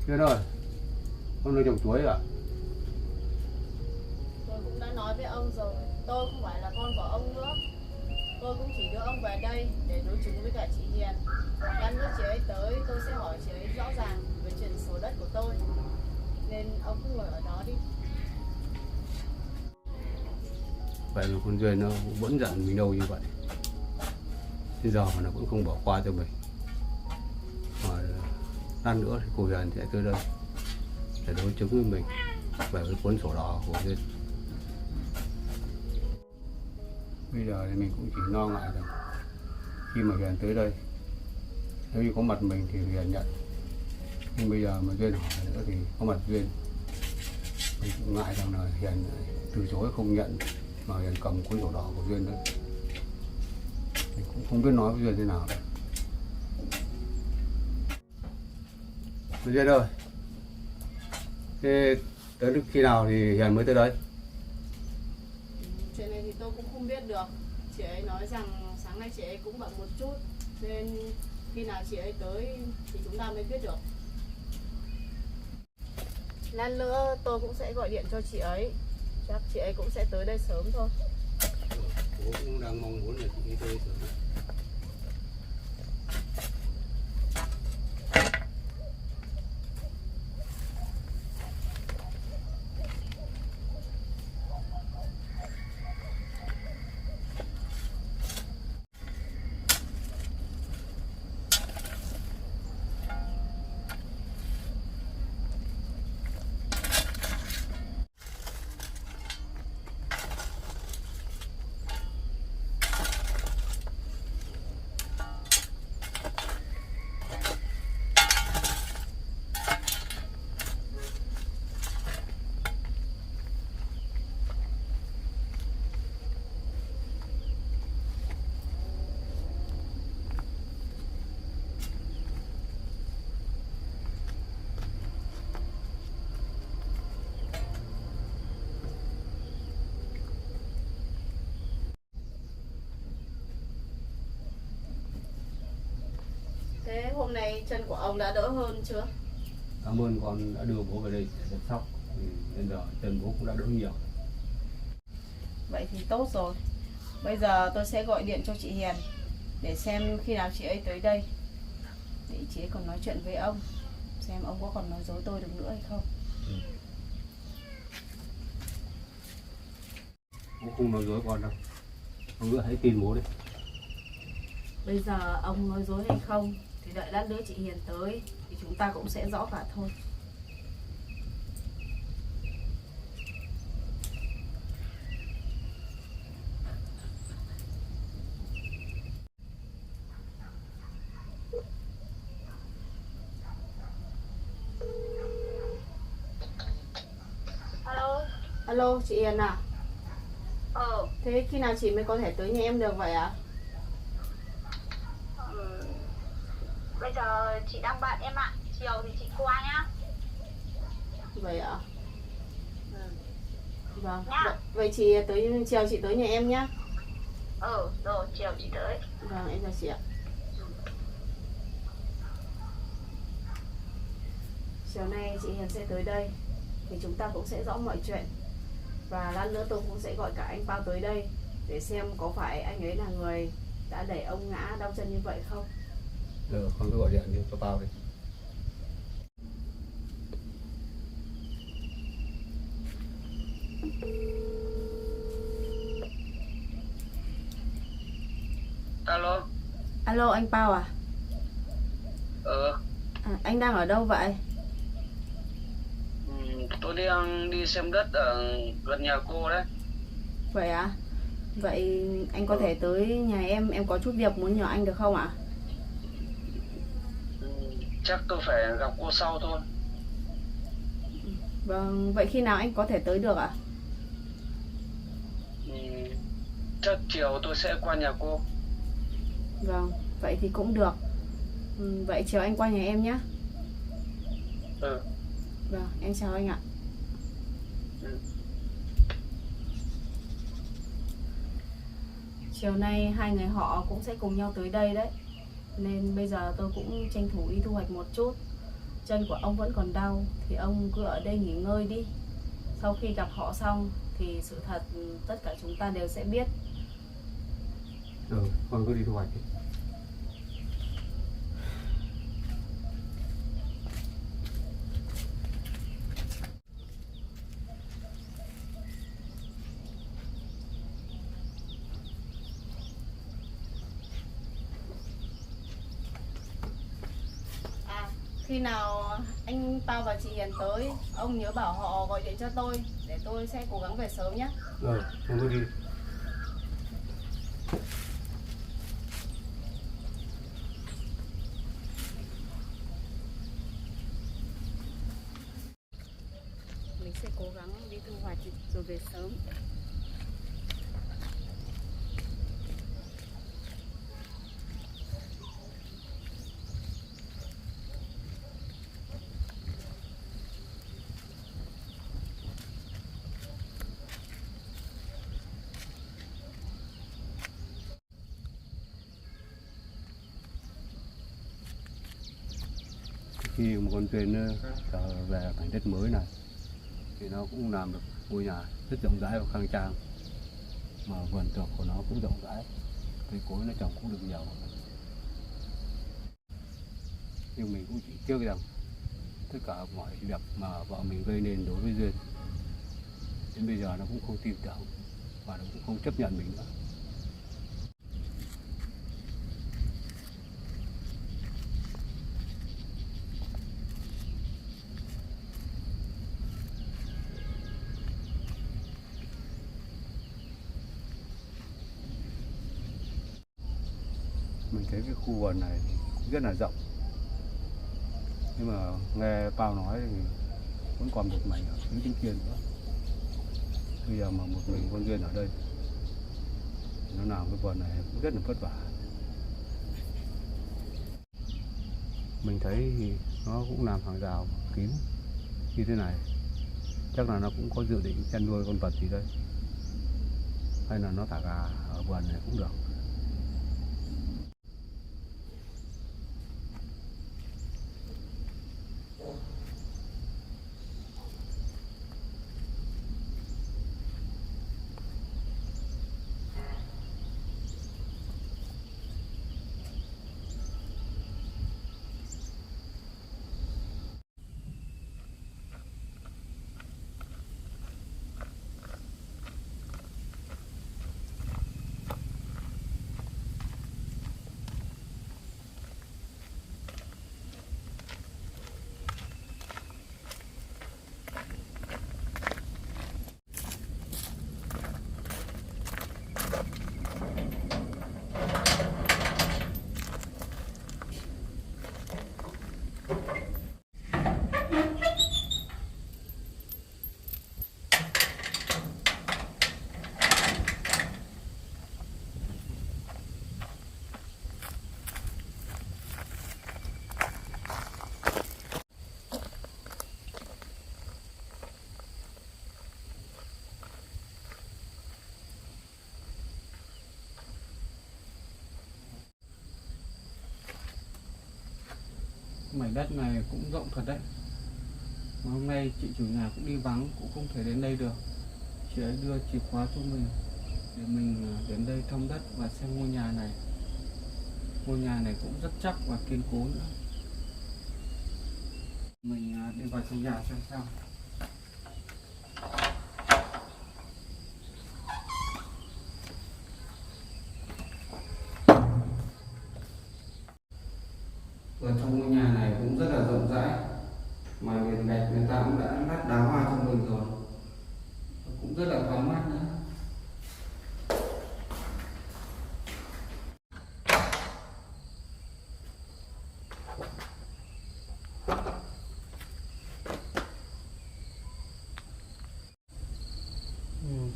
Duyên ơi, con nuôi trồng chuối à? Tôi cũng đã nói với ông rồi, tôi không phải là con của ông nữa. Tôi cũng chỉ đưa ông về đây để đối chứng với cả chị Hiền. Lát nữa chị ấy tới, tôi sẽ hỏi chị ấy rõ ràng về chuyện sổ đất của tôi. Nên ông cứ ngồi ở đó đi. Vậy mà con Duyên nó vẫn giận mình đâu như vậy. Bây giờ mà nó cũng không bỏ qua cho mình. Mà lát nữa thì cô Hiền sẽ tới đây để đối chứng với mình về cái cuốn sổ đỏ của Duyên. Bây giờ thì mình cũng chỉ lo ngại rằng khi mà Hiền tới đây, nếu như có mặt mình thì Hiền nhận. Nhưng bây giờ mà Duyên hỏi nữa thì có mặt Duyên, mình cũng ngại rằng là Hiền từ chối không nhận mà Hiền cầm cuốn sổ đỏ của Duyên đấy. Mình cũng không biết nói với Duyên thế nào. Duyên ơi, thế tới lúc khi nào thì Hiền mới tới đây? Chuyện này thì tôi cũng không biết được. Chị ấy nói rằng sáng nay chị ấy cũng bận một chút, nên khi nào chị ấy tới thì chúng ta mới biết được. Lát nữa tôi cũng sẽ gọi điện cho chị ấy. Chắc chị ấy cũng sẽ tới đây sớm thôi. Bố cũng đang mong muốn là chị tới sớm. Thế hôm nay chân của ông đã đỡ hơn chưa? Cảm ơn con đã đưa bố về đây để chăm sóc. Bây giờ chân bố cũng đã đỡ nhiều. Vậy thì tốt rồi. Bây giờ tôi sẽ gọi điện cho chị Hiền để xem khi nào chị ấy tới đây, để chị ấy còn nói chuyện với ông, xem ông có còn nói dối tôi được nữa hay không. Bố không nói dối con đâu. Ông nữa hãy tin bố đi. Bây giờ ông nói dối hay không thì đợi lát nữa chị Hiền tới thì chúng ta cũng sẽ rõ cả thôi. Alo. Alo chị Hiền à? Thế khi nào chị mới có thể tới nhà em được vậy ạ? Bây giờ chị đang bận em ạ. Chiều thì chị qua nhá. Vậy ạ? Vâng. Nhá. Vậy chị tới chiều chị tới nhà em nhá. Rồi chiều chị tới. Vâng, em chào chị ạ. Chiều nay chị Hiền sẽ tới đây thì chúng ta cũng sẽ rõ mọi chuyện. Và lát nữa tôi cũng sẽ gọi cả anh Pao tới đây để xem có phải anh ấy là người đã đẩy ông ngã đau chân như vậy không. Giờ con cứ gọi điện đi cho Pao đi. Alo. Alo anh Pao à? Anh đang ở đâu vậy? Tôi đang đi xem đất ở gần nhà cô đấy. Vậy à? Vậy anh có thể tới nhà em có chút việc muốn nhờ anh được không ạ? Chắc tôi phải gặp cô sau thôi. Vâng, vậy khi nào anh có thể tới được ạ? Chắc chiều tôi sẽ qua nhà cô. Vâng, vậy thì cũng được. Vậy chiều anh qua nhà em nhé. Vâng, em chào anh ạ. Chiều nay hai người họ cũng sẽ cùng nhau tới đây đấy. Nên bây giờ tôi cũng tranh thủ đi thu hoạch một chút. chân của ông vẫn còn đau thì ông cứ ở đây nghỉ ngơi đi. Sau khi gặp họ xong thì sự thật tất cả chúng ta đều sẽ biết. Con cứ đi thu hoạch đi. Khi nào anh Pao và chị Hiền tới, ông nhớ bảo họ gọi điện cho tôi để tôi sẽ cố gắng về sớm nhé. Con cứ đi. Mình sẽ cố gắng đi thu hoạch rồi về sớm. Khi một con thuyền trở về mảnh đất mới này thì nó cũng làm được ngôi nhà rất rộng rãi và khang trang, mà vườn tược của nó cũng rộng rãi, cây cối nó trồng cũng được nhiều. Nhưng mình cũng chỉ tiếc rằng tất cả mọi việc mà vợ mình gây nên đối với Duyên đến bây giờ nó cũng không tin tưởng và nó cũng không chấp nhận mình nữa. Mình thấy cái khu vườn này cũng rất là rộng, nhưng mà nghe Pao nói thì vẫn còn một mảnh ở phía bên kia nữa. Bây giờ mà một mình con Duyên ở đây nó làm cái vườn này cũng rất là vất vả. Mình thấy thì nó cũng làm hàng rào kín như thế này, chắc là nó cũng có dự định chăn nuôi con vật gì đây, hay là nó thả gà ở vườn này cũng được. Mảnh đất này cũng rộng thật đấy, mà hôm nay chị chủ nhà cũng đi vắng, cũng không thể đến đây được. Chị ấy đưa chìa khóa cho mình để mình đến đây thăm đất và xem ngôi nhà này. Ngôi nhà này cũng rất chắc và kiên cố nữa. Mình đi vào trong nhà xem sao. Ở trong ngôi nhà này cũng rất là rộng rãi, mà nền gạch người ta cũng đã lát đá hoa cho mình rồi, cũng rất là thoáng mát nữa.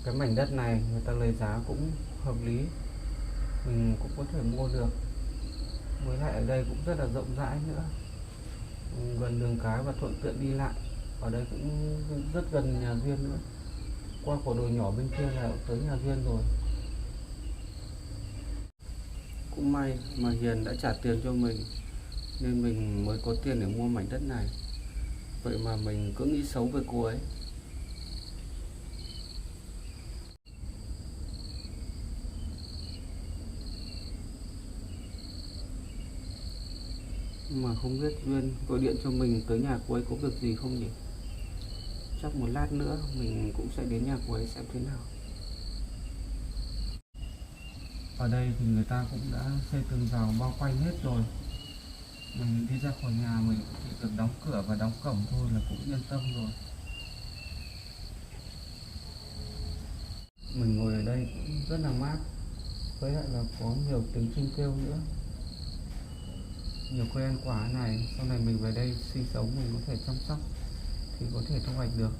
Cái mảnh đất này người ta lấy giá cũng hợp lý, mình cũng có thể mua được. Với lại ở đây cũng rất là rộng rãi nữa, gần đường cái và thuận tiện đi lại. Ở đây cũng rất gần nhà Duyên nữa, qua quả đồi nhỏ bên kia là tới nhà Duyên rồi. Cũng may mà Hiền đã trả tiền cho mình nên mình mới có tiền để mua mảnh đất này. Vậy mà mình cứ nghĩ xấu về cô ấy. Mà không biết Duyên gọi điện cho mình tới nhà cô ấy có việc gì không nhỉ? Chắc một lát nữa mình cũng sẽ đến nhà cô ấy xem thế nào. Ở đây thì người ta cũng đã xây tường rào bao quanh hết rồi. Mình đi ra khỏi nhà mình chỉ việc đóng cửa và đóng cổng thôi là cũng yên tâm rồi. Mình ngồi ở đây cũng rất là mát, với lại là có nhiều tiếng chim kêu nữa. Nhiều cây ăn quả này, sau này mình về đây sinh sống mình có thể chăm sóc thì có thể thu hoạch được.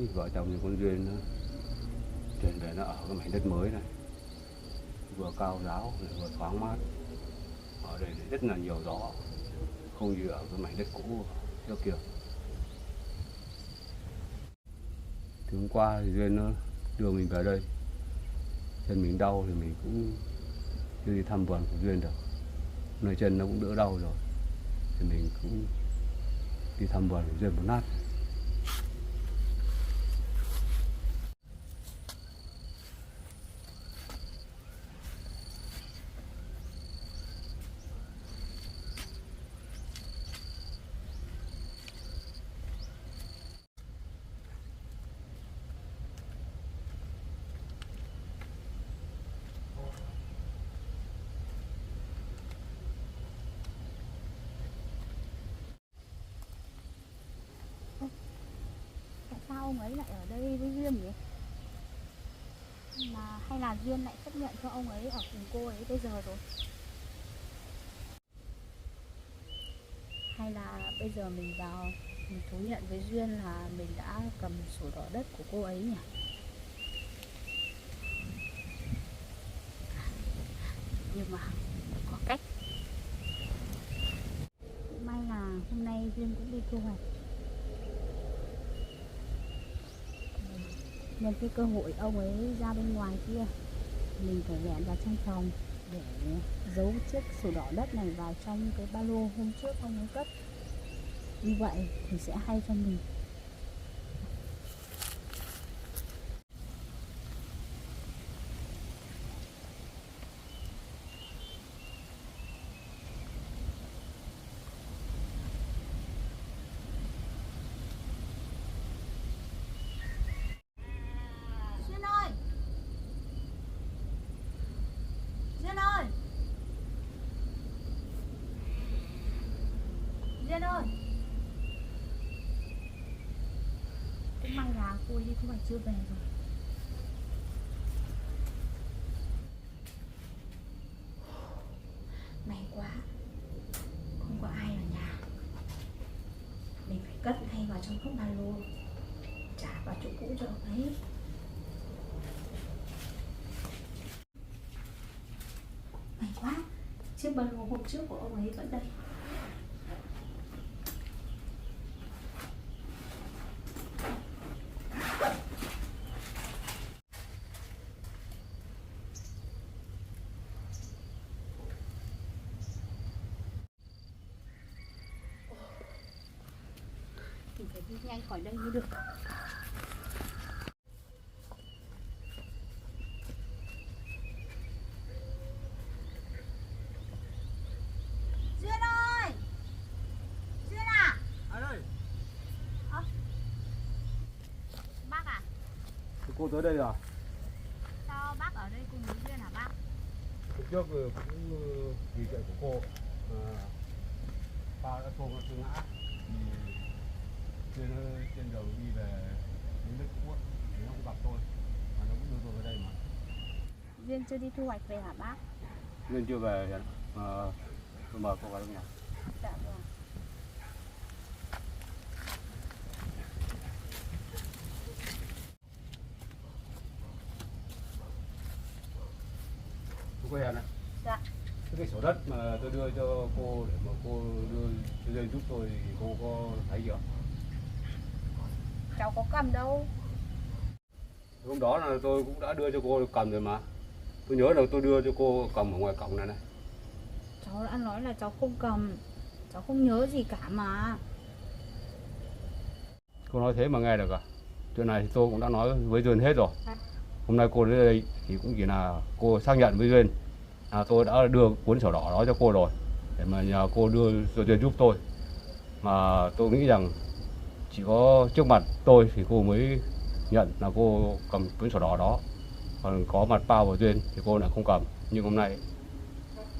vợ chồng thì con Duyên nó chuyển về nó ở cái mảnh đất mới này, vừa cao ráo vừa thoáng mát, ở đây rất là nhiều gió, không như ở cái mảnh đất cũ trước kia. Thì hôm qua thì Duyên nó đưa mình về đây, chân mình đau thì mình cũng chưa đi thăm vườn của Duyên được, nơi chân nó cũng đỡ đau rồi thì mình cũng đi thăm vườn của Duyên một lát. Tại sao ông ấy lại ở đây với Duyên nhỉ? Mà hay là Duyên lại chấp nhận cho ông ấy ở cùng cô ấy bây giờ rồi? Hay là bây giờ mình vào mình thú nhận với Duyên là mình đã cầm sổ đỏ đất của cô ấy nhỉ? Nhưng mà có cách. Cũng may là hôm nay Duyên cũng đi thu hoạch. Nhân cái cơ hội ông ấy ra bên ngoài kia, mình phải lẻn vào trong phòng để giấu chiếc sổ đỏ đất này vào trong cái ba lô hôm trước ông ấy cất. Như vậy thì sẽ hay cho mình. Duyên ơi! Duyên ơi! Duyên ơi! Cũng may là cô ấy đi thu hoạch chưa về rồi. May quá, không có ai ở nhà. Mình phải cất ngay vào trong cốc ba lô, trả vào chỗ cũ cho ông ấy. May quá, chiếc ba lô hôm trước của ông ấy vẫn đây. Mình phải đi nhanh khỏi đây mới được. Duyên ơi! Duyên à? Ai ơi? Bác à? Cô tới đây rồi. Sao bác ở đây cùng với Duyên hả bác? Hôm trước cũng vì chuyện của cô ba đã xô con ngã thì trên đường đi về đến đất cũ thì nó cũng gặp tôi và nó cũng đưa tôi về đây mà. Duyên chưa đi thu hoạch về hả bác? Duyên chưa về hiện tôi mời cô vào trong nhà. Dạ vâng. Cô Hiền ạ. Dạ. Cái sổ đất mà tôi đưa cho cô để mà cô đưa cho Duyên giúp tôi thì cô có thấy gì không? Cháu có cầm đâu. Hôm đó là tôi cũng đã đưa cho cô cầm rồi mà. Tôi nhớ là tôi đưa cho cô cầm ở ngoài cổng này này. Cháu đã nói là cháu không cầm. Cháu không nhớ gì cả mà. Cô nói thế mà nghe được à? Chuyện này thì tôi cũng đã nói với Duyên hết rồi. Hôm nay cô đến đây thì cũng chỉ là cô xác nhận với Duyên là tôi đã đưa cuốn sổ đỏ đó cho cô rồi, để mà nhờ cô đưa cho Duyên giúp tôi. Mà tôi nghĩ rằng chỉ có trước mặt tôi thì cô mới nhận là cô cầm cuốn sổ đỏ đó, còn có mặt Pao và Duyên thì cô lại không cầm. Nhưng hôm nay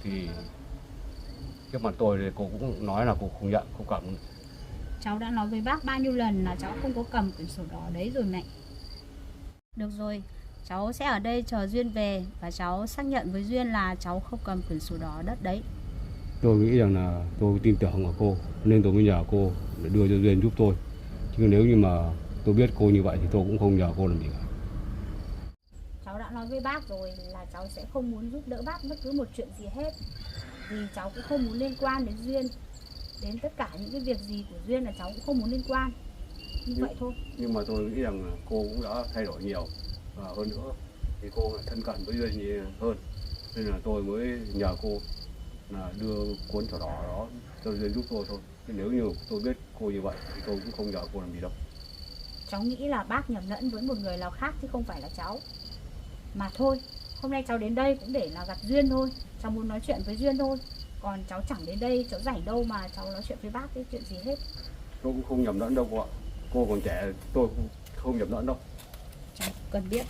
thì trước mặt tôi thì cô cũng nói là cô không nhận, không cầm. Cháu đã nói với bác bao nhiêu lần là cháu không có cầm quyển sổ đỏ đấy rồi mẹ. Được rồi, cháu sẽ ở đây chờ Duyên về và cháu xác nhận với Duyên là cháu không cầm quyển sổ đỏ đất đấy. Tôi nghĩ rằng là tôi tin tưởng ở cô nên tôi mới nhờ cô để đưa cho Duyên giúp tôi. Chứ nếu như mà tôi biết cô như vậy thì tôi cũng không nhờ cô làm gì cả. Cháu đã nói với bác rồi là cháu sẽ không muốn giúp đỡ bác bất cứ một chuyện gì hết. Vì cháu cũng không muốn liên quan đến Duyên. Đến tất cả những cái việc gì của Duyên là cháu cũng không muốn liên quan. Như vậy thôi. Nhưng mà tôi nghĩ rằng là cô cũng đã thay đổi nhiều. Và hơn nữa thì cô lại thân cận với Duyên nhiều hơn. Nên là tôi mới nhờ cô là đưa cuốn sổ đỏ đó cho Duyên giúp tôi thôi. Chứ nếu như tôi biết cô như vậy thì tôi cũng không nhờ cô làm gì đâu. Cháu nghĩ là bác nhầm lẫn với một người nào khác chứ không phải là cháu. Mà thôi, hôm nay cháu đến đây cũng để là gặp Duyên thôi. Cháu muốn nói chuyện với Duyên thôi. Còn cháu chẳng đến đây, cháu rảnh đâu mà cháu nói chuyện với bác cái chuyện gì hết. Tôi cũng không nhầm lẫn đâu cô ạ. Cô còn trẻ, tôi cũng không nhầm lẫn đâu. Cháu cần biết.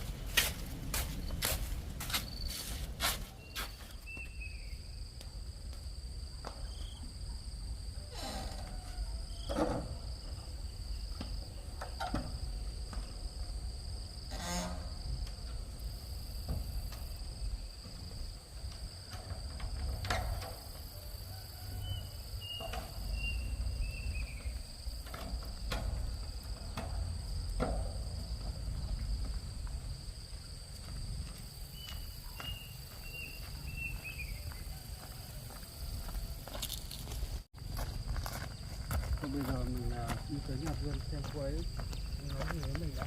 Bây giờ mình đi tới nhà Duyên xem cô ấy nói gì với mình đã.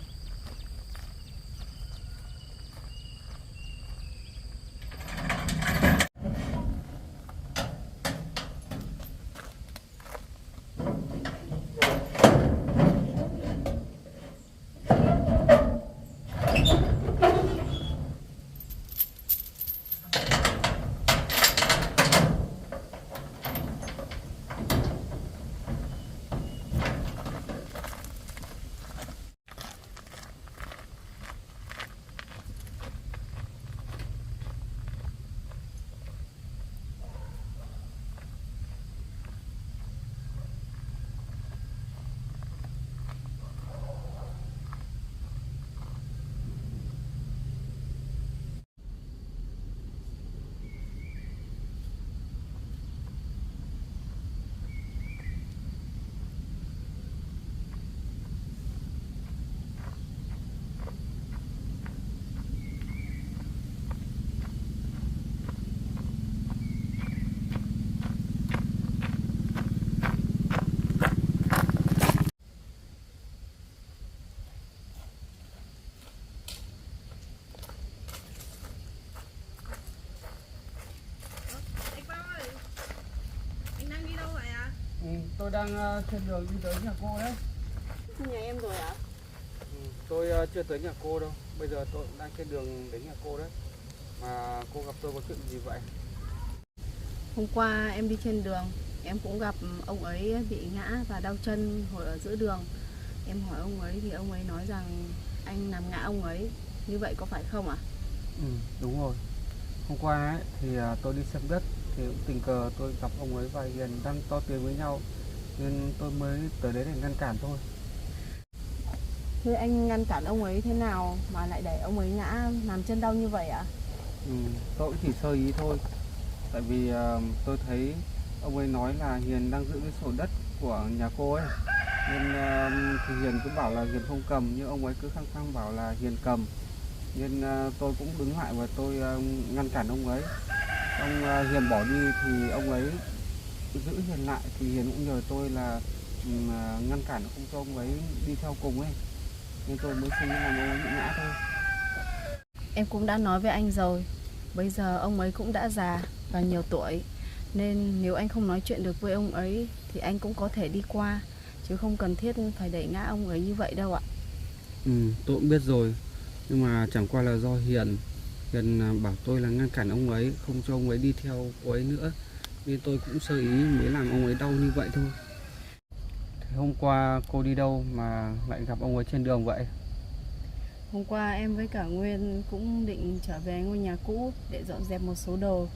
Tôi đang trên đường đi tới nhà cô đấy. Nhà em rồi ạ? Tôi chưa tới nhà cô đâu. Bây giờ tôi đang trên đường đến nhà cô đấy. Mà cô gặp tôi có chuyện gì vậy? Hôm qua em đi trên đường, em cũng gặp ông ấy bị ngã và đau chân hồi ở giữa đường. Em hỏi ông ấy thì ông ấy nói rằng anh làm ngã ông ấy. Như vậy có phải không ạ? Đúng rồi. Hôm qua ấy, thì tôi đi xem đất thì cũng tình cờ tôi gặp ông ấy và Hiền đang to tiếng với nhau, nên tôi mới tới đấy để ngăn cản thôi. Thế anh ngăn cản ông ấy thế nào mà lại để ông ấy ngã làm chân đau như vậy ạ? Tôi cũng chỉ sơ ý thôi. Tại vì tôi thấy ông ấy nói là Hiền đang giữ cái sổ đất của nhà cô ấy, nên thì Hiền cứ bảo là Hiền không cầm, nhưng ông ấy cứ khăng khăng bảo là Hiền cầm. Nên tôi cũng đứng lại và tôi ngăn cản ông ấy. Ông Hiền bỏ đi thì ông ấy giữ Hiền lại, thì Hiền cũng nhờ tôi là ngăn cản không cho ông ấy đi theo cùng ấy, nên tôi mới suy nghĩ là ông ấy bị ngã thôi. Em cũng đã nói với anh rồi, bây giờ ông ấy cũng đã già và nhiều tuổi, nên nếu anh không nói chuyện được với ông ấy thì anh cũng có thể đi qua, chứ không cần thiết phải đẩy ngã ông ấy như vậy đâu ạ. Tôi cũng biết rồi, nhưng mà chẳng qua là do Hiền bảo tôi là ngăn cản ông ấy, không cho ông ấy đi theo cô ấy nữa, nên tôi cũng sơ ý mới làm ông ấy đau như vậy thôi. Thế hôm qua cô đi đâu mà lại gặp ông ấy trên đường vậy? Hôm qua em với cả Nguyên cũng định trở về ngôi nhà cũ để dọn dẹp một số đồ,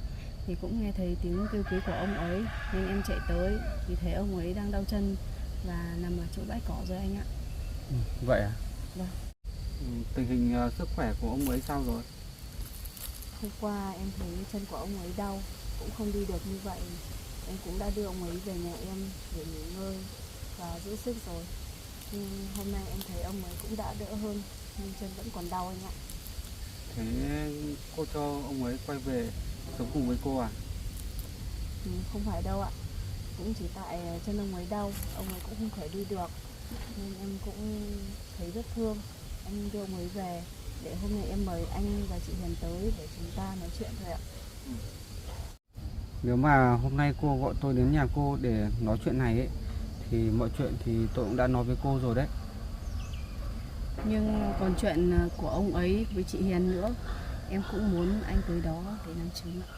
thì cũng nghe thấy tiếng kêu cứu của ông ấy, nên em chạy tới thì thấy ông ấy đang đau chân và nằm ở chỗ bãi cỏ rồi anh ạ. Vậy à? Vâng. Tình hình sức khỏe của ông ấy sao rồi? Hôm qua em thấy chân của ông ấy đau, cũng không đi được như vậy. Em cũng đã đưa ông ấy về nhà em để nghỉ ngơi và giữ sức rồi. Nhưng hôm nay em thấy ông ấy cũng đã đỡ hơn, nhưng chân vẫn còn đau anh ạ. Thế cô cho ông ấy quay về sống cùng với cô à? Không phải đâu ạ. Cũng chỉ tại chân ông ấy đau, ông ấy cũng không thể đi được. Nên em cũng thấy rất thương. Em đưa ông ấy về để hôm nay em mời anh và chị Hiền tới để chúng ta nói chuyện thôi ạ. Nếu mà hôm nay cô gọi tôi đến nhà cô để nói chuyện này ấy, thì mọi chuyện thì tôi cũng đã nói với cô rồi đấy. Nhưng còn chuyện của ông ấy với chị Hiền nữa, em cũng muốn anh tới đó để làm chứng ạ.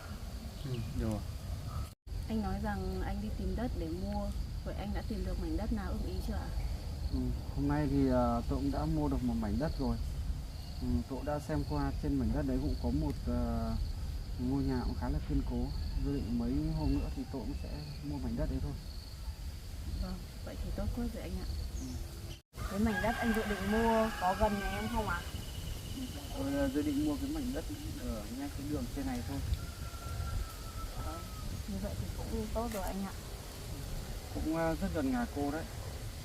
Rồi. Anh nói rằng anh đi tìm đất để mua. Vậy anh đã tìm được mảnh đất nào ưng ý chưa ạ? Hôm nay thì tôi cũng đã mua được một mảnh đất rồi. Tôi đã xem qua, trên mảnh đất đấy cũng có một ngôi nhà cũng khá là kiên cố. Dự định mấy hôm nữa thì tôi cũng sẽ mua mảnh đất đấy thôi. Vâng, vậy thì tốt quá rồi anh ạ. Cái mảnh đất anh dự định mua có gần nhà em không ạ? Tôi dự định mua cái mảnh đất ở ngay cái đường trên này thôi. Như vậy thì cũng tốt rồi anh ạ. Cũng rất gần nhà cô đấy.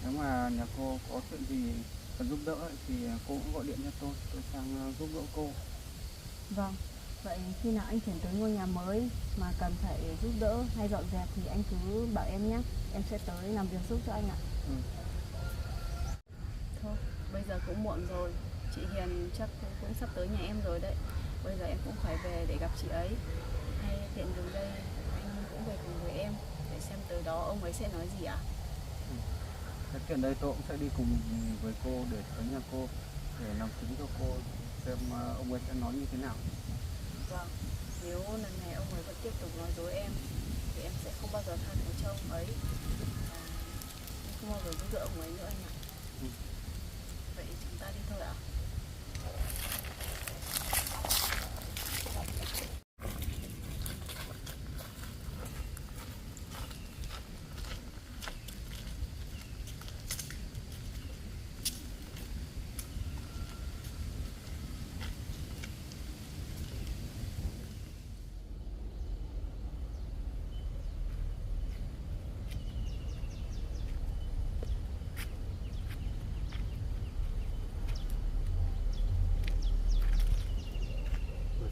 Nếu mà nhà cô có chuyện gì cần giúp đỡ ấy, thì cô cũng gọi điện cho tôi sang giúp đỡ cô. Vâng, vậy khi nào anh chuyển tới ngôi nhà mới mà cần phải giúp đỡ hay dọn dẹp thì anh cứ bảo em nhé. Em sẽ tới làm việc giúp cho anh ạ. Thôi, bây giờ cũng muộn rồi. Chị Hiền chắc cũng sắp tới nhà em rồi đấy. Bây giờ em cũng phải về để gặp chị ấy. Hay tiện đường đây anh cũng về cùng với em để xem từ đó ông ấy sẽ nói gì ạ? Thế tiện đây tôi cũng sẽ đi cùng với cô để tới nhà cô để làm chứng cho cô xem ông ấy sẽ nói như thế nào. Vâng, nếu lần này ông ấy vẫn tiếp tục nói dối em thì em sẽ không bao giờ tha thứ cho ông ấy. Em không bao giờ giúp đỡ ông ấy nữa anh ạ. Vậy chúng ta đi thôi ạ.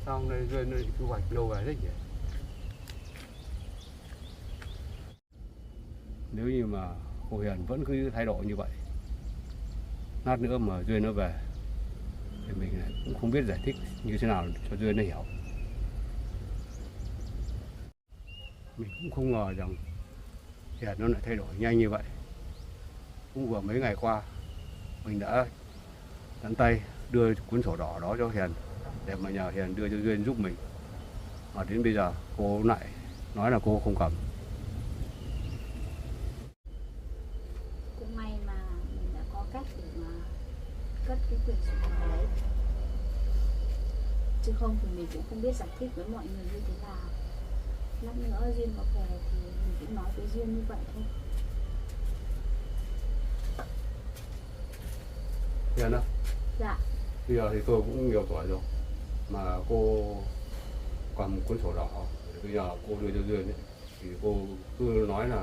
Xong đây Duyên này thu hoạch lâu rồi đấy nhỉ? Nếu như mà cô Hiền vẫn cứ thái độ như vậy, lát nữa mà Duyên nó về thì mình cũng không biết giải thích như thế nào cho Duyên nó hiểu. Mình cũng không ngờ rằng Hiền nó lại thay đổi nhanh như vậy. Cũng vừa mấy ngày qua mình đã tận tay đưa cuốn sổ đỏ đó cho Hiền để mà nhờ Hiền đưa cho Duyên giúp mình, mà đến bây giờ cô lại nói là cô không cầm. Cũng may mà mình đã có cách để mà cất cái quyển sổ đỏ đấy. Chứ không thì mình cũng không biết giải thích với mọi người như thế nào. Lát nữa Duyên có về thì mình cũng nói với Duyên như vậy thôi. Hiền á? Dạ. Bây giờ thì tôi cũng nhiều tuổi rồi mà cô cầm cuốn sổ đỏ, bây giờ cô đưa cho Duyên ấy, thì cô cứ nói là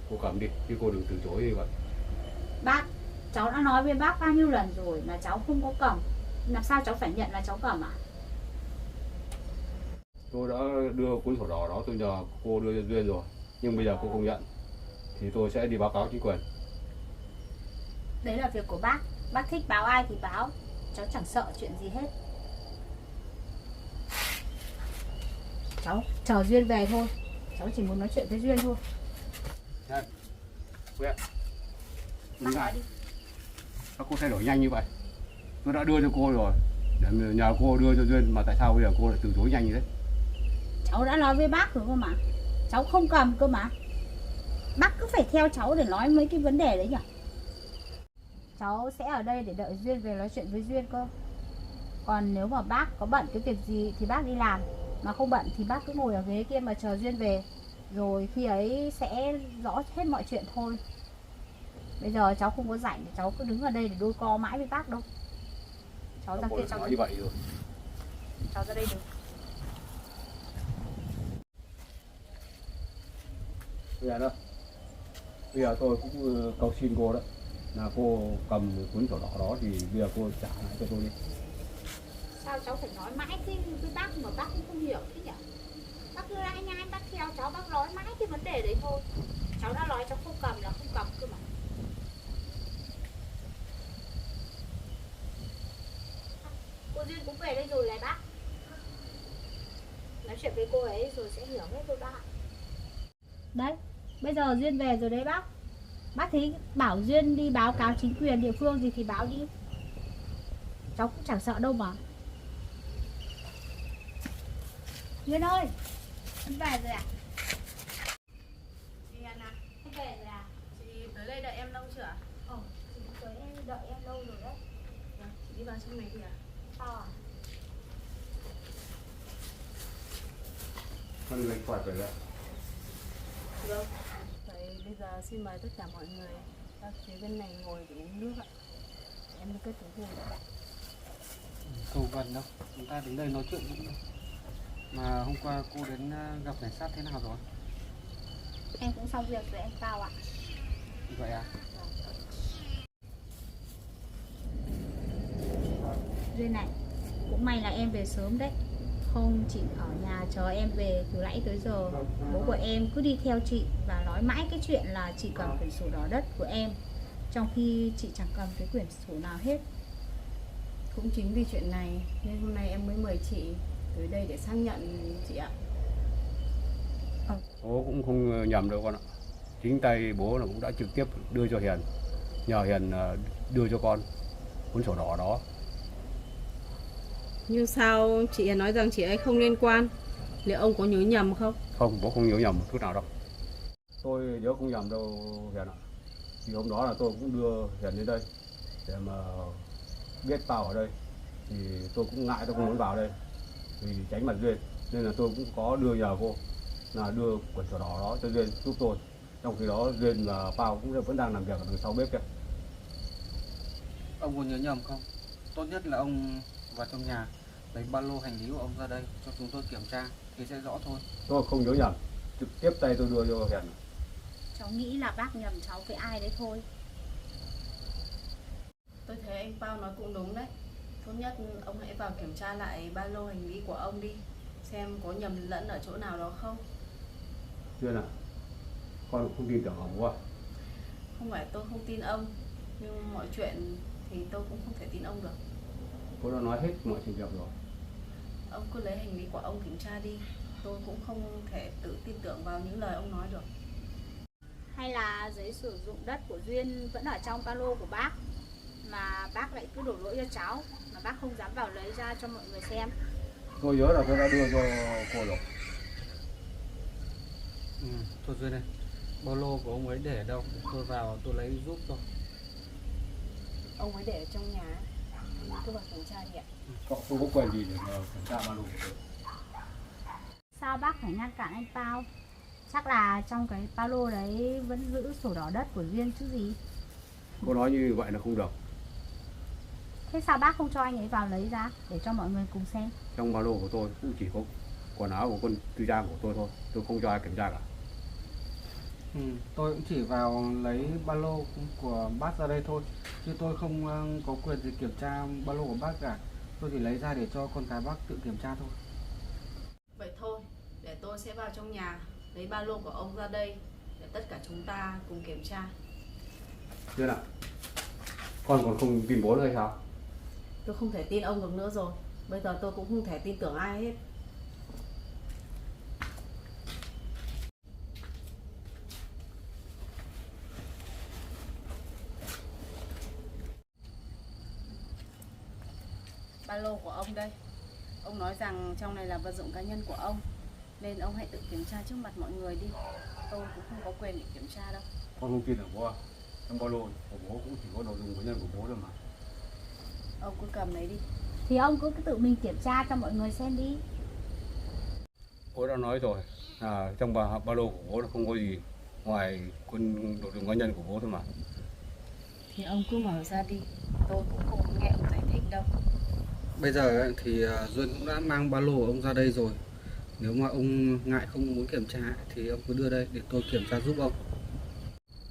cô cầm đi chứ cô đừng từ chối như vậy. Bác, cháu đã nói với bác bao nhiêu lần rồi là cháu không có cầm. Làm sao cháu phải nhận là cháu cầm ạ? Tôi đã đưa cuốn sổ đỏ đó tôi nhờ cô đưa cho Duyên rồi, nhưng bây giờ cô không nhận thì tôi sẽ đi báo cáo chính quyền. Đấy là việc của bác. Bác thích báo ai thì báo. Cháu chẳng sợ chuyện gì hết. Cháu chờ Duyên về thôi. Cháu chỉ muốn nói chuyện với Duyên thôi. Này, Quyện, đừng ngại. Sao cô thay đổi nhanh như vậy? Tôi đã đưa cho cô rồi, để nhờ cô đưa cho Duyên, mà tại sao bây giờ cô lại từ chối nhanh như thế? Cháu đã nói với bác rồi cơ mà. Cháu không cầm cơ mà. Bác cứ phải theo cháu để nói mấy cái vấn đề đấy nhỉ? Cháu sẽ ở đây để đợi Duyên về nói chuyện với Duyên cơ. Còn nếu mà bác có bận cái việc gì thì bác đi làm. Mà không bận thì bác cứ ngồi ở ghế kia mà chờ Duyên về. Rồi khi ấy sẽ rõ hết mọi chuyện thôi. Bây giờ cháu không có rảnh để cháu cứ đứng ở đây để đôi co mãi với bác đâu. Cháu ra Cô kia lại cháu nói như vậy rồi. cháu ra đây được. Bây giờ đó, bây giờ tôi cũng cầu xin cô đó là cô cầm cuốn sổ đỏ đó thì bây giờ cô trả lại cho tôi đi. Sao cháu phải nói mãi cái với bác mà bác cũng không hiểu thế nhỉ? Bác cứ lãi nhãi bác theo cháu, bác nói mãi cái vấn đề đấy thôi. Cháu đã nói cháu không cầm là không cầm cơ mà. Cô Duyên cũng về đây rồi này bác. Nói chuyện với cô ấy rồi sẽ hiểu hết thôi bác ạ. Đấy, bây giờ Duyên về rồi đấy bác. Bác thấy bảo Duyên đi báo cáo chính quyền địa phương gì thì báo đi. Cháu cũng chẳng sợ đâu mà. Duyên ơi, em về rồi à? Chị Hiền à? Em về rồi à? Chị tới đây đợi em lâu chưa ạ? Chị tới em đợi em lâu rồi đấy. Vâng, chị đi vào trong này kìa. Sao à? Con người quạt rồi đấy. Vâng. Vậy bây giờ xin mời tất cả mọi người ra phía bên này ngồi để uống nước ạ. Em đi cất cái gì ạ? Cầu gần đâu, chúng ta đến đây nói chuyện cũng được. Mà hôm qua cô đến gặp cảnh sát thế nào rồi? Em cũng xong việc rồi em vào ạ. Vậy à? Duyên này, cũng may là em về sớm đấy. Không chị ở nhà chờ em về từ nãy tới giờ. Bố của em cứ đi theo chị và nói mãi cái chuyện là chị cầm quyển sổ đỏ đất của em, trong khi chị chẳng cầm cái quyển sổ nào hết. Cũng chính vì chuyện này nên hôm nay em mới mời chị tới đây để xác nhận chị ạ. Bố cũng không nhầm đâu con ạ. Chính tay bố là cũng đã trực tiếp đưa cho Hiền, nhờ Hiền đưa cho con cuốn sổ đỏ đó. Nhưng sao chị Hiền nói rằng chị ấy không liên quan? Liệu ông có nhớ nhầm không? Không, bố không nhớ nhầm một chút nào đâu. Tôi nhớ không nhầm đâu Hiền ạ. Thì hôm đó là tôi cũng đưa Hiền đến đây để mà biết vào ở đây. Thì tôi cũng ngại, tôi không muốn vào đây vì tránh mặt Duyên. Nên là tôi cũng có đưa nhờ cô là đưa quyển sổ đỏ đó cho Duyên giúp tôi. Trong khi đó Duyên và Pao cũng vẫn đang làm việc ở đằng sau bếp kia. Ông có nhớ nhầm không? Tốt nhất là ông vào trong nhà lấy ba lô hành lý của ông ra đây cho chúng tôi kiểm tra thì sẽ rõ thôi. Tôi không nhớ nhầm, trực tiếp tay tôi đưa cho Hiền. Cháu nghĩ là bác nhầm cháu với ai đấy thôi. Tôi thấy anh Pao nói cũng đúng đấy. Tốt nhất ông hãy vào kiểm tra lại ba lô hành lý của ông đi, xem có nhầm lẫn ở chỗ nào đó không. Duyên ạ, con không tin tưởng ông bố à? Không phải tôi không tin ông, nhưng mọi chuyện thì tôi cũng không thể tin ông được. Cô đã nói hết mọi sự việc rồi. Ông cứ lấy hành lý của ông kiểm tra đi. Tôi cũng không thể tự tin tưởng vào những lời ông nói được. Hay là giấy sử dụng đất của Duyên vẫn ở trong ba lô của bác, mà bác lại cứ đổ lỗi cho cháu, mà bác không dám vào lấy ra cho mọi người xem. Tôi nhớ là tôi đã đưa cho cô rồi. Thôi Duyên này, ba lô của ông ấy để ở đâu? Tôi vào tôi lấy giúp thôi. Ông ấy để ở trong nhà. Ông cứ vào kiểm tra đi ạ. Cậu không có quyền gì để mà kiểm tra ba lô của tôi. Sao bác phải ngăn cản anh Pao? Chắc là trong cái ba lô đấy vẫn giữ sổ đỏ đất của Duyên chứ gì. Cô nói như vậy là không được. Thế sao bác không cho anh ấy vào lấy ra để cho mọi người cùng xem? Trong ba lô của tôi cũng chỉ có quần áo của con tư trang của tôi thôi. Tôi không cho ai kiểm tra cả. Tôi cũng chỉ vào lấy ba lô của bác ra đây thôi, chứ tôi không có quyền gì kiểm tra ba lô của bác cả. Tôi chỉ lấy ra để cho con cái bác tự kiểm tra thôi. Vậy thôi, để tôi sẽ vào trong nhà lấy ba lô của ông ra đây để tất cả chúng ta cùng kiểm tra. Duyên ạ, con còn không tin bố nữa hay sao? Tôi không thể tin ông được nữa rồi. Bây giờ tôi cũng không thể tin tưởng ai hết. Ba lô của ông đây. Ông nói rằng trong này là vật dụng cá nhân của ông, nên ông hãy tự kiểm tra trước mặt mọi người đi. Tôi cũng không có quyền để kiểm tra đâu. Con không tin được bố à? Trong ba lô của bố cũng chỉ có đồ dùng cá nhân của bố thôi mà. Ông cứ cầm lấy đi. Thì ông cứ tự mình kiểm tra cho mọi người xem đi. Bố đã nói rồi, trong ba lô của bố là không có gì ngoài con đồ dùng cá nhân của bố thôi mà. Thì ông cứ mở ra đi. Tôi cũng không nghe ông giải thích đâu. Bây giờ thì Duyên cũng đã mang ba lô của ông ra đây rồi. Nếu mà ông ngại không muốn kiểm tra thì ông cứ đưa đây để tôi kiểm tra giúp ông.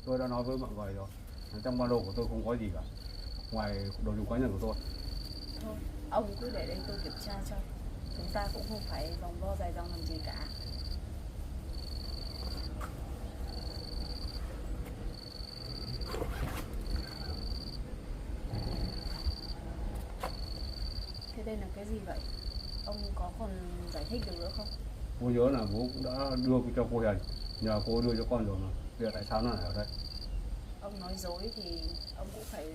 Tôi đã nói với mọi người rồi, Trong ba lô của tôi không có gì cả, ngoài đồ dùng cá nhân của tôi. Thôi, ông cứ để đây tôi kiểm tra cho. Chúng ta cũng không phải vòng vo dài dòng làm gì cả. Thế đây là cái gì vậy? Ông có còn giải thích được nữa không? Cô nhớ là bố cũng đã đưa cho cô Hiền, nhờ cô đưa cho con rồi mà. Bây giờ tại sao nó lại ở đây? Ông nói dối thì ông cũng phải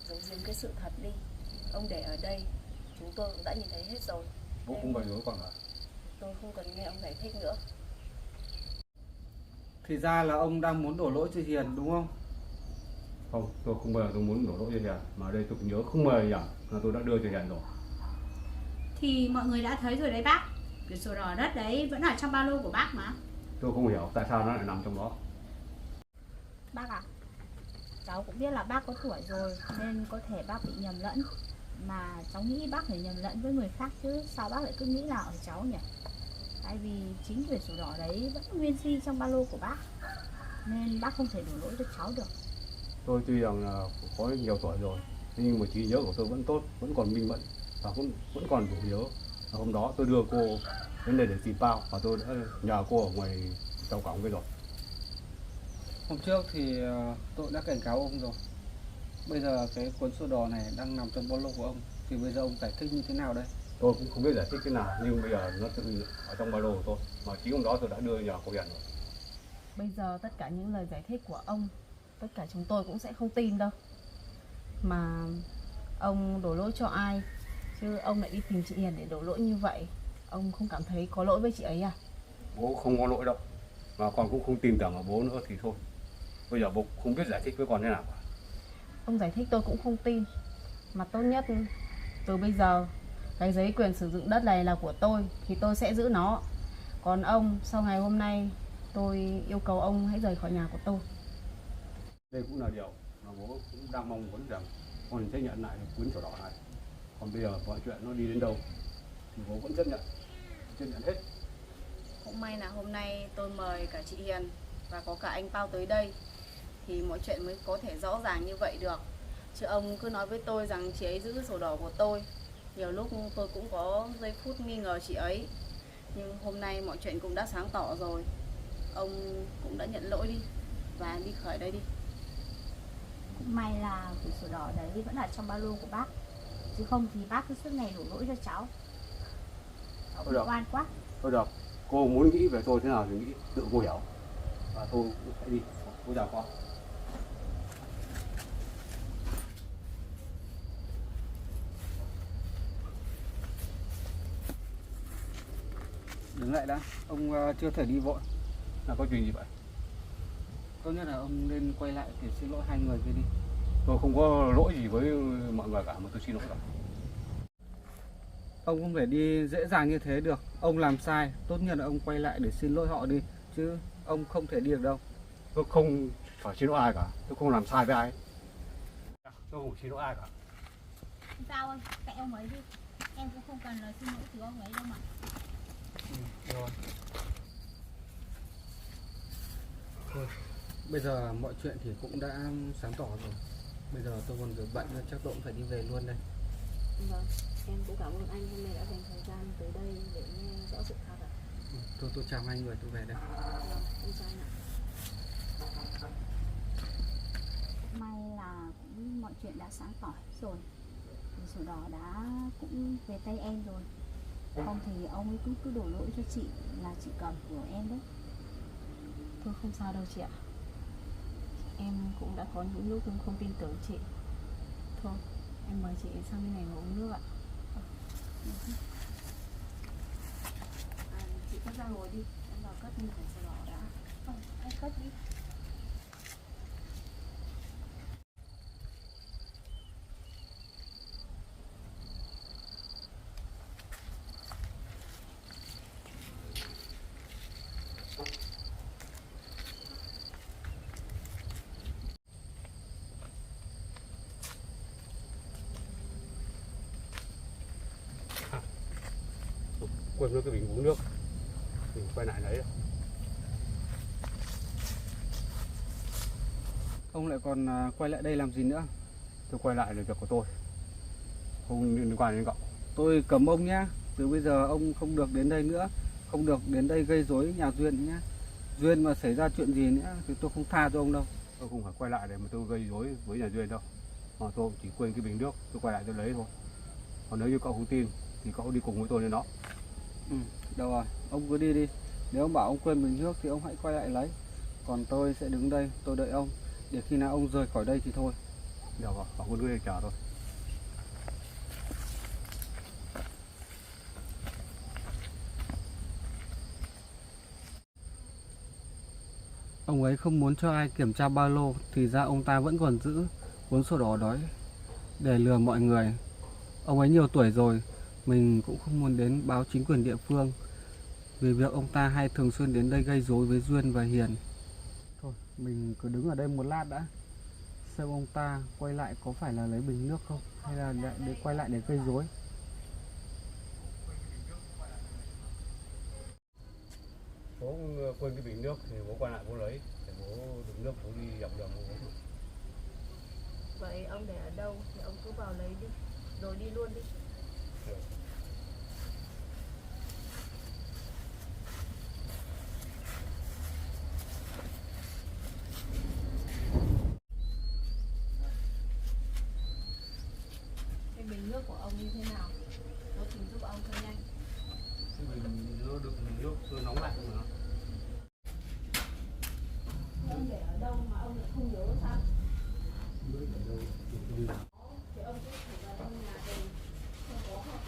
giấu giếm cái sự thật đi. Ông để ở đây, chúng tôi cũng đã nhìn thấy hết rồi. Bố không bày dối con cả. Tôi không cần nghe ông giải thích nữa. Thì ra là ông đang muốn đổ lỗi cho Hiền đúng không? Không, tôi không bao giờ tôi muốn đổ lỗi cho Hiền, mà đây tôi cũng nhớ không bao giờ là tôi đã đưa cho Hiền rồi. Thì mọi người đã thấy rồi đấy bác. Cái sổ đỏ đất đấy vẫn ở trong ba lô của bác mà. Tôi không hiểu tại sao nó lại nằm trong đó. Bác à, cháu cũng biết là bác có tuổi rồi nên có thể bác bị nhầm lẫn. Mà cháu nghĩ bác phải nhầm lẫn với người khác chứ sao bác lại cứ nghĩ là ở cháu nhỉ? Tại vì chính quyển sổ đỏ đấy vẫn nguyên si trong ba lô của bác, nên bác không thể đổ lỗi cho cháu được. Tôi tuy rằng là có nhiều tuổi rồi, nhưng mà trí nhớ của tôi vẫn tốt, vẫn còn minh mẫn và vẫn còn đủ nhớ. Hôm đó tôi đưa cô đến đây để tìm bao và tôi đã nhờ cô ở ngoài tàu cổng cái rồi. Hôm trước thì tôi đã cảnh cáo ông rồi. Bây giờ cái cuốn sổ đỏ này đang nằm trong ba lô của ông, thì bây giờ ông giải thích như thế nào đây? Tôi cũng không biết giải thích thế nào, nhưng bây giờ nó tự ở trong ba lô của tôi, mà chính hôm đó tôi đã đưa nhờ cô Hiền rồi. Bây giờ tất cả những lời giải thích của ông, tất cả chúng tôi cũng sẽ không tin đâu. Mà ông đổ lỗi cho ai? Chứ ông lại đi tìm chị Hiền để đổ lỗi như vậy. Ông không cảm thấy có lỗi với chị ấy à? Bố không có lỗi đâu, mà con cũng không tin tưởng ở bố nữa thì thôi. Bây giờ bố không biết giải thích với con thế nào cả. Ông giải thích tôi cũng không tin. Mà tốt nhất từ bây giờ cái giấy quyền sử dụng đất này là của tôi thì tôi sẽ giữ nó. Còn ông, sau ngày hôm nay tôi yêu cầu ông hãy rời khỏi nhà của tôi. Đây cũng là điều mà bố cũng đang mong muốn rằng con sẽ nhận lại cuốn sổ đỏ này. Còn bây giờ mọi chuyện nó đi đến đâu thì bố vẫn chấp nhận hết. Cũng may là hôm nay tôi mời cả chị Hiền và có cả anh Pao tới đây thì mọi chuyện mới có thể rõ ràng như vậy được. Chứ ông cứ nói với tôi rằng chị ấy giữ sổ đỏ của tôi. Nhiều lúc tôi cũng có giây phút nghi ngờ chị ấy. Nhưng hôm nay mọi chuyện cũng đã sáng tỏ rồi. Ông cũng đã nhận lỗi đi và đi khỏi đây đi. Cũng may là quyển sổ đỏ đấy vẫn ở trong ba lô của bác, chứ không thì bác cứ suốt ngày đổ lỗi cho cháu. Cháu bị oan quá. Thôi được, cô muốn nghĩ về tôi thế nào thì nghĩ, tự cô hiểu. Và tôi cũng sẽ đi. Cô chào con. Đứng lại đã, ông chưa thể đi vội. Là có chuyện gì vậy? Tốt nhất là ông nên quay lại để xin lỗi hai người kia đi. Tôi không có lỗi gì với mọi người cả, mà tôi xin lỗi rồi. Ông không thể đi dễ dàng như thế được. Ông làm sai, tốt nhất là ông quay lại để xin lỗi họ đi. Chứ ông không thể đi được đâu. Tôi không phải xin lỗi ai cả, tôi không làm sai với ai. Tôi không xin lỗi ai cả. Sao ơi, kệ ông ấy đi. Em cũng không cần lời xin lỗi từ ông ấy đâu mà. Rồi. Thôi, bây giờ mọi chuyện thì cũng đã sáng tỏ rồi. Bây giờ tôi còn việc bận nên chắc tôi cũng phải đi về luôn đây. Vâng, em cũng cảm ơn anh hôm nay đã dành thời gian tới đây để nghe rõ sự thật ạ. Tôi chào hai người, tôi về đây. Vâng, em chào anh ạ. May là cũng mọi chuyện đã sáng tỏ rồi. Quyển sổ đỏ đã cũng về tay em rồi. Không thì ông ấy cũng cứ đổ lỗi cho chị là chị cầm của em đấy. Thôi không sao đâu chị ạ. Em cũng đã có những lúc không tin tưởng chị. Thôi, em mời chị sang bên này ngồi uống nước ạ. Chị cất ra ngồi đi, em vào cất quyển sổ đỏ đã. Em cất đi. Quên mất cái bình uống nước, mình quay lại lấy. Ông lại còn quay lại đây làm gì nữa? Tôi quay lại là việc của tôi, không liên quan đến cậu. Tôi cấm ông nhá. Từ bây giờ ông không được đến đây nữa, không được đến đây gây rối nhà Duyên nhá. Duyên mà xảy ra chuyện gì nữa thì tôi không tha cho ông đâu. Tôi không phải quay lại để mà tôi gây rối với nhà Duyên đâu, mà tôi chỉ quên cái bình nước, tôi quay lại tôi lấy thôi. Còn nếu như cậu không tin thì cậu đi cùng với tôi lên đó. Đâu rồi, ông cứ đi đi. Nếu ông bảo ông quên bình nước thì ông hãy quay lại lấy. Còn tôi sẽ đứng đây, tôi đợi ông. Để khi nào ông rời khỏi đây thì thôi. Được rồi, cậu cứ đi chờ thôi. Ông ấy không muốn cho ai kiểm tra ba lô, thì ra ông ta vẫn còn giữ cuốn sổ đỏ đó để lừa mọi người. Ông ấy nhiều tuổi rồi, mình cũng không muốn đến báo chính quyền địa phương vì việc ông ta hay thường xuyên đến đây gây rối với Duyên và Hiền. Thôi, mình cứ đứng ở đây một lát đã, xem ông ta quay lại có phải là lấy bình nước không, hay là để quay lại để gây rối. Bố quên cái bình nước thì bố quay lại bố lấy, để bố đựng nước bố đi dọc đường bố uống. Vậy ông để ở đâu thì ông cứ vào lấy đi, rồi đi luôn đi. Cái bình nước của ông như thế nào? Tôi tìm giúp ông thôi nhanh. Cái bình nó đựng nước tôi nóng lạnh mà. Ông để ở đâu mà ông lại không nhớ sao? Nước ở đâu? Thì ông cứ thử vào trong nhà tìm, không có không?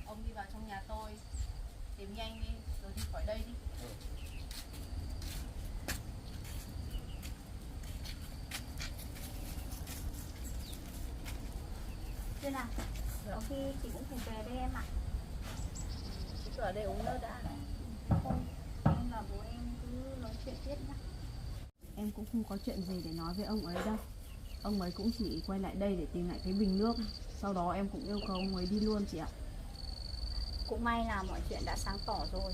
Ông đi vào trong nhà tôi, tìm nhanh đi, rồi đi khỏi đây đi. Thế nào? Có khi chị cũng phải về đây em ạ. Chị cứ ở đây uống nước đã. Không, em và bố em cứ nói chuyện tiếp nhá. Em cũng không có chuyện gì để nói với ông ấy đâu. Ông ấy cũng chỉ quay lại đây để tìm lại cái bình nước. Sau đó em cũng yêu cầu ông ấy đi luôn chị ạ. Cũng may là mọi chuyện đã sáng tỏ rồi,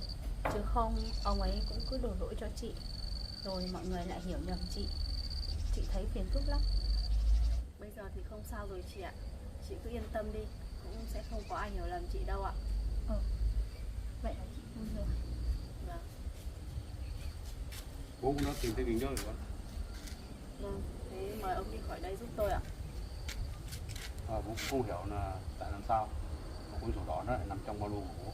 chứ không ông ấy cũng cứ đổ lỗi cho chị, rồi mọi người lại hiểu nhầm chị. Chị thấy phiền phức lắm. Bây giờ thì không sao rồi chị ạ. Chị cứ yên tâm đi, cũng sẽ không có ai hiểu lầm chị đâu ạ. Vậy là chị vui rồi. Vâng. Bố cũng đã tìm thấy bình nước rồi. Vâng, thế mời ông đi khỏi đây giúp tôi ạ. Bố cũng không hiểu là tại làm sao mà cuốn sổ đỏ nó lại nằm trong ba lô của bố.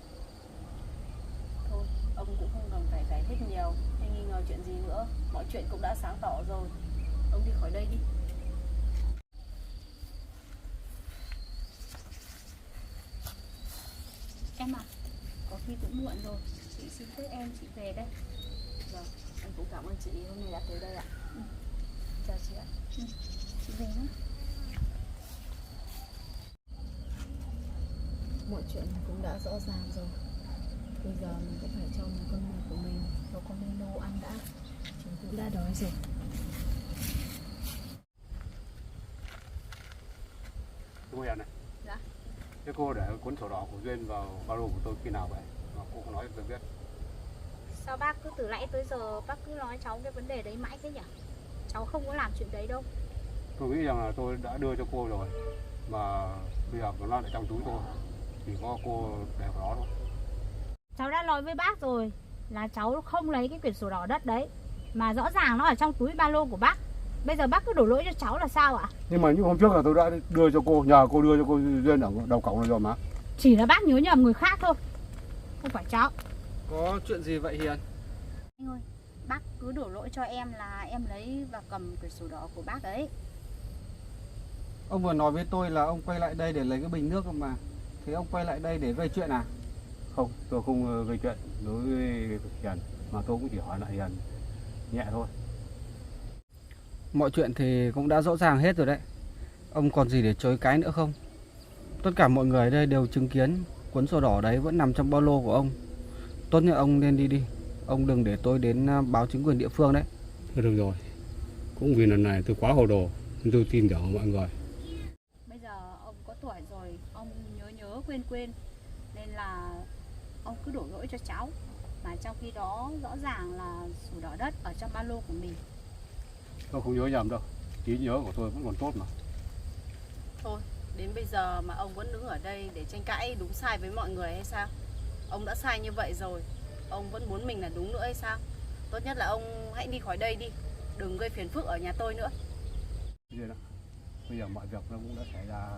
Thôi, ông cũng không cần phải giải thích nhiều hay nghi ngờ chuyện gì nữa. Mọi chuyện cũng đã sáng tỏ rồi. Ông đi khỏi đây đi. Em à, có khi cũng muộn rồi, chị xin phép em, chị về đây. Vâng, em cũng cảm ơn chị hôm nay đã tới đây ạ. Chào chị ạ. Chị về nhé. Mọi chuyện cũng đã rõ ràng rồi. Bây giờ mình cũng phải cho một con mồi của mình vào con menu ăn đã. Chúng cũng đã đói rồi. Cô Hiền này. Dạ. Thế cô để cuốn sổ đỏ của Duyên vào ba lô của tôi khi nào vậy? Mà cô không nói cho tôi biết. Sao bác cứ từ nãy tới giờ bác cứ nói cháu cái vấn đề đấy mãi thế nhỉ? Cháu không có làm chuyện đấy đâu. Tôi nghĩ rằng là tôi đã đưa cho cô rồi, mà bây giờ nó lại trong túi tôi, chỉ có cô để vào đó thôi. Cháu đã nói với bác rồi là cháu không lấy cái quyển sổ đỏ đất đấy, mà rõ ràng nó ở trong túi ba lô của bác. Bây giờ bác cứ đổ lỗi cho cháu là sao ạ? Nhưng mà những hôm trước là tôi đã đưa cho cô, nhờ cô đưa cho cô Duyên ở đầu cổng rồi mà. Chỉ là bác nhớ nhầm người khác thôi, không phải cháu. Có chuyện gì vậy Hiền? Anh ơi, bác cứ đổ lỗi cho em là em lấy và cầm quyển sổ đỏ của bác đấy. Ông vừa nói với tôi là ông quay lại đây để lấy cái bình nước mà. Thế ông quay lại đây để gây chuyện à? Không, tôi không gây chuyện đối với Hiền, mà tôi cũng chỉ hỏi lại Hiền nhẹ thôi. Mọi chuyện thì cũng đã rõ ràng hết rồi đấy. Ông còn gì để chối cái nữa không? Tất cả mọi người ở đây đều chứng kiến cuốn sổ đỏ đấy vẫn nằm trong ba lô của ông. Tốt nhất ông nên đi đi. Ông đừng để tôi đến báo chính quyền địa phương đấy. Thôi được rồi, cũng vì lần này tôi quá hồ đồ nên tôi tin tưởng mọi người. Bây giờ ông có tuổi rồi, ông nhớ quên. Nên là ông cứ đổ lỗi cho cháu. Mà trong khi đó rõ ràng là sổ đỏ đất ở trong ba lô của mình. Tôi không nhớ nhầm đâu, trí nhớ của tôi vẫn còn tốt mà. Thôi, đến bây giờ mà ông vẫn đứng ở đây để tranh cãi đúng sai với mọi người hay sao? Ông đã sai như vậy rồi, ông vẫn muốn mình là đúng nữa hay sao? Tốt nhất là ông hãy đi khỏi đây đi, đừng gây phiền phức ở nhà tôi nữa. Bây giờ mọi việc nó cũng đã xảy ra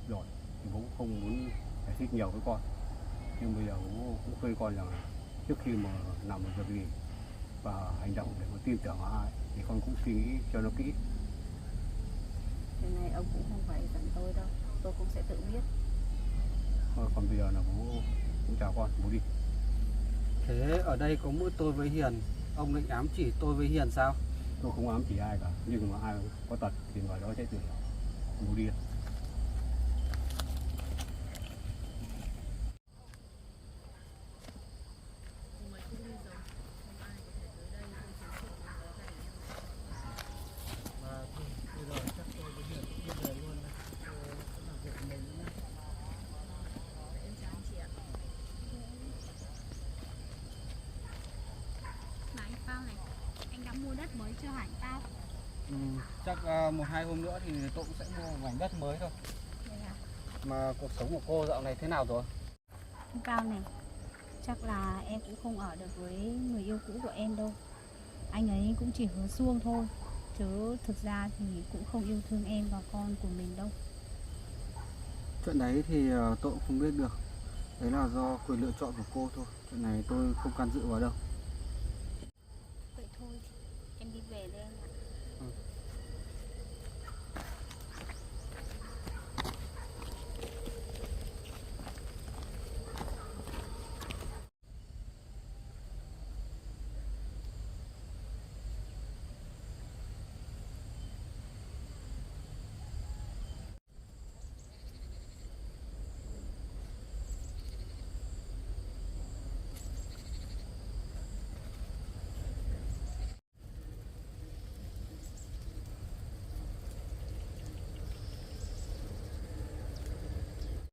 rồi, thì bố cũng không muốn giải thích nhiều với con. Nhưng bây giờ bố cũng khuyên con rằng trước khi mà làm một việc gì và hành động để mà tin tưởng vào ai thì con cũng suy nghĩ cho nó kỹ. Cái này ông cũng không phải dặn tôi đâu, tôi cũng sẽ tự biết. Thôi còn bây giờ là bố cũng chào con, bố đi. Thế ở đây có mỗi tôi với Hiền, ông định ám chỉ tôi với Hiền sao? Tôi không ám chỉ ai cả, nhưng mà ai có tật thì người đó sẽ tự hiểu. Bố đi. Mà anh Pao này, anh đã mua đất mới chưa hả anh Pao? Chắc 1-2 hôm nữa thì tôi cũng sẽ mua một mảnh đất mới thôi. Vậy à? Mà cuộc sống của cô dạo này thế nào rồi? Anh Pao này, chắc là em cũng không ở được với người yêu cũ của em đâu. Anh ấy cũng chỉ hứa suông thôi, chứ thực ra thì cũng không yêu thương em và con của mình đâu. Chuyện đấy thì tôi cũng không biết được. Đấy là do quyền lựa chọn của cô thôi. Chuyện này tôi không can dự vào đâu.